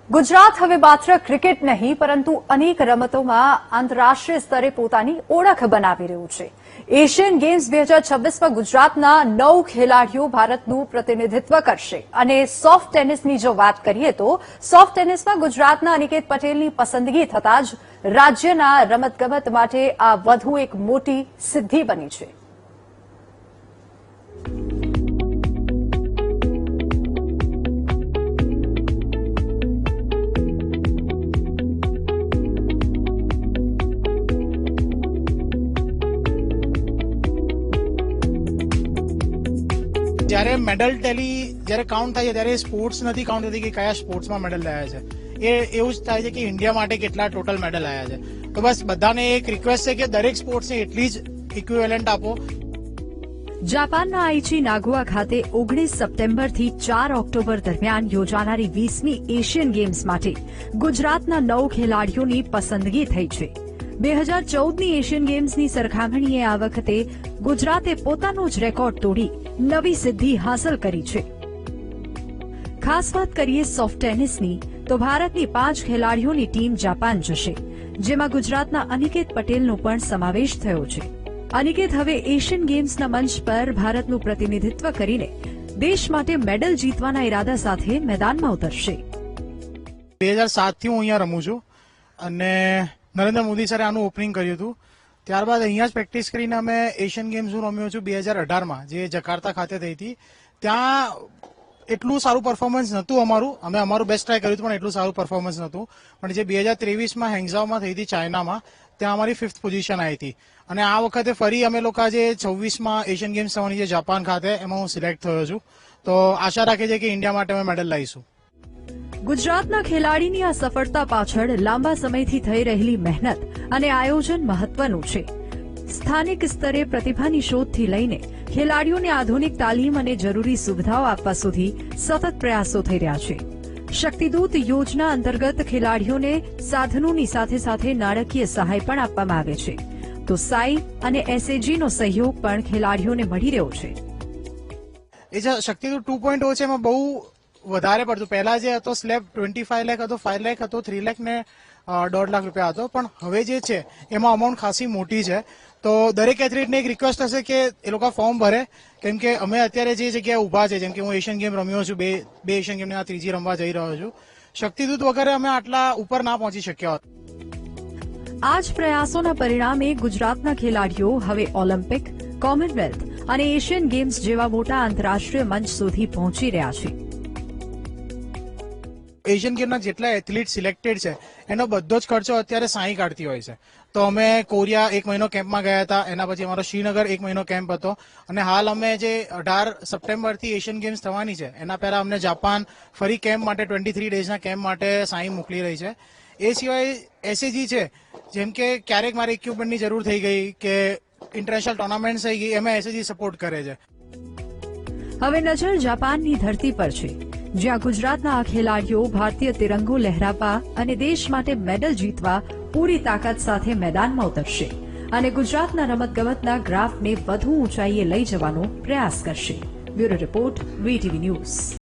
ગુજરાત હવે માત્ર ક્રિકેટ નહીં પરંતુ અનેક રમતોમાં આંતરરાષ્ટ્રીય સ્તરે પોતાની ઓળખ બનાવી રહ્યું છે. એશિયન ગેમ્સ 2026માં ગુજરાતના 9 ખેલાડીઓ ભારતનું પ્રતિનિધિત્વ કરશે અને સોફ્ટ ટેનિસની જો વાત કરીએ તો સોફ્ટ ટેનિસમાં ગુજરાતના અનિકેત પટેલની પસંદગી થતાં જ રાજ્યના રમતગમત માટે આ વધુ એક મોટી સિદ્ધિ બની છે. જ્યારે મેડલ ટેલી જ્યારે કાઉન્ટ થાય છે ત્યારે સ્પોર્ટ્સ નથી કાઉન્ટ થતી કે કયા સ્પોર્ટ્સમાં મેડલ લાયા છે. એ એવું જ થાય છે કે ઇન્ડિયા માટે કેટલા ટોટલ મેડલ આવ્યા છે. તો બસ બધાને એક રિક્વેસ્ટ છે કે દરેક સ્પોર્ટ્સને એટલી જ ઇક્વિવેલન્ટ આપો. જાપાનના આઈચી નાગોયા ખાતે 19 સપ્ટેમ્બરથી 4 ઓક્ટોબર દરમિયાન યોજાનારી 20મી એશિયન ગેમ્સ માટે ગુજરાતના 9 ખેલાડીઓની પસંદગી થઈ છે. 2014ની એશિયન ગેમ્સની સરખામણીએ આ વખતે ગુજરાતે પોતાનો જ રેકોર્ડ તોડી નવી સિદ્ધિ હાંસલ કરી છે. ખાસ વાત કરીએ સોફ્ટ ટેનિસની તો ભારતની 5 ખેલાડીઓની ટીમ જાપાન જશે, જેમાં ગુજરાતના અનિકેત પટેલનો પણ સમાવેશ થયો છે. અનિકેત હવે એશિયન ગેમ્સના મંચ પર ભારતનું પ્રતિનિધિત્વ કરીને દેશ માટે મેડલ જીતવાના ઇરાદા સાથે મેદાનમાં ઉતરશે. 2007થી હું અહીંયા રમું છું અને નરેન્દ્ર મોદી સરે આનું ઓપનિંગ કર્યું હતું. ત્યારબાદ અહીંયા જ પ્રેક્ટિસ કરીને અમે એશિયન ગેમ્સ હું રમ્યો છું 2018માં, જે જકાર્તા ખાતે થઈ હતી. ત્યાં એટલું સારું પરફોર્મન્સ નહોતું અમારું, અમે અમારું બેસ્ટ ટ્રાય કર્યું હતું પણ એટલું સારું પરફોર્મન્સ નહોતું. પણ જે 2023માં હેંગઝાઓમાં થઈ હતી ચાઇનામાં, ત્યાં અમારી 5th પોઝિશન આવી હતી. અને આ વખતે ફરી અમે લોકો જે 26માં એશિયન ગેમ્સ થવાની છે જાપાન ખાતે, એમાં હું સિલેક્ટ થયો છું. તો આશા રાખે છે કે ઇન્ડિયા માટે અમે મેડલ લાવીશું. ગુજરાતના ખેલાડીની આ સફળતા પાછળ લાંબા સમયથી થઈ રહેલી મહેનત અને આયોજન મહત્વનું છે. સ્થાનિક સ્તરે પ્રતિભાની શોધથી લઈને ખેલાડીઓને આધુનિક તાલીમ અને જરૂરી સુવિધાઓ આપવા સુધી સતત પ્રયાસો થઈ રહ્યા છે. શક્તિદૂત યોજના અંતર્ગત ખેલાડીઓને સાધનોની સાથે સાથે નાણાકીય સહાય પણ આપવામાં આવે છે. તો સાઈ અને એસએજીનો સહયોગ પણ ખેલાડીઓને મળી રહ્યો છે. એ જે શક્તિદૂત 2.0 છે એમાં બહુ વધારે પડતું. પહેલા જે હતો સ્લેબ 25 લાખ હતો, 5 લાખ હતો, 3 લાખ ને 1.5 લાખ રૂપિયા હતો. પણ હવે જે છે એમાં અમાઉન્ટ ખાસી મોટી છે. તો દરેક એથ્લીટને એક રિક્વેસ્ટ હશે કે એ લોકો ફોર્મ ભરે, કેમ કે અમે અત્યારે જે જગ્યાએ ઉભા છે, જેમ કે હું એશિયન ગેમ રમ્યો છું, બે એશિયન ગેમની આ ત્રીજી રમવા જઈ રહ્યો છું. શક્તિદૂત વગર અમે આટલા ઉપર ના પહોંચી શક્યા હોત. આ જ પ્રયાસોના પરિણામે ગુજરાતના ખેલાડીઓ હવે ઓલિમ્પિક, કોમનવેલ્થ અને એશિયન ગેમ્સ જેવા મોટા આંતરરાષ્ટ્રીય મંચ સુધી પહોંચી રહ્યા છે. એશિયન ગેમના જેટલા એથ્લીટ સિલેક્ટેડ છે એનો બધો જ ખર્ચો અત્યારે સાઈ કાઢતી હોય છે. તો અમે કોરિયા 1 મહિનો કેમ્પમાં ગયા હતા, એના પછી અમારો શ્રીનગર 1 મહિનો કેમ્પ હતો અને હાલ અમે જે 18 સપ્ટેમ્બરથી એશિયન ગેમ્સ થવાની છે એના પહેલા અમને જાપાન ફરી કેમ્પ માટે 23 ડેઝના કેમ્પ માટે સાઈ મોકલી રહી છે. એ સિવાય એસએજી છે, જેમ કે ક્યારેક મારે ઇક્વિપમેન્ટની જરૂર થઈ ગઈ કે ઇન્ટરનેશનલ ટુર્નામેન્ટ થઈ ગઈ, એમાં એસએજી સપોર્ટ કરે છે. હવે નજર જાપાનની ધરતી પર છે, જ્યાં ગુજરાતના આ ખેલાડીઓ ભારતીય તિરંગો લહેરાવવા અને દેશ માટે મેડલ જીતવા પૂરી તાકાત સાથે મેદાનમાં ઉતરશે અને ગુજરાતના રમતગમતના ગ્રાફને વધુ ઊંચાઈએ લઈ જવાનો પ્રયાસ કરશે. Bureau report, VTV news.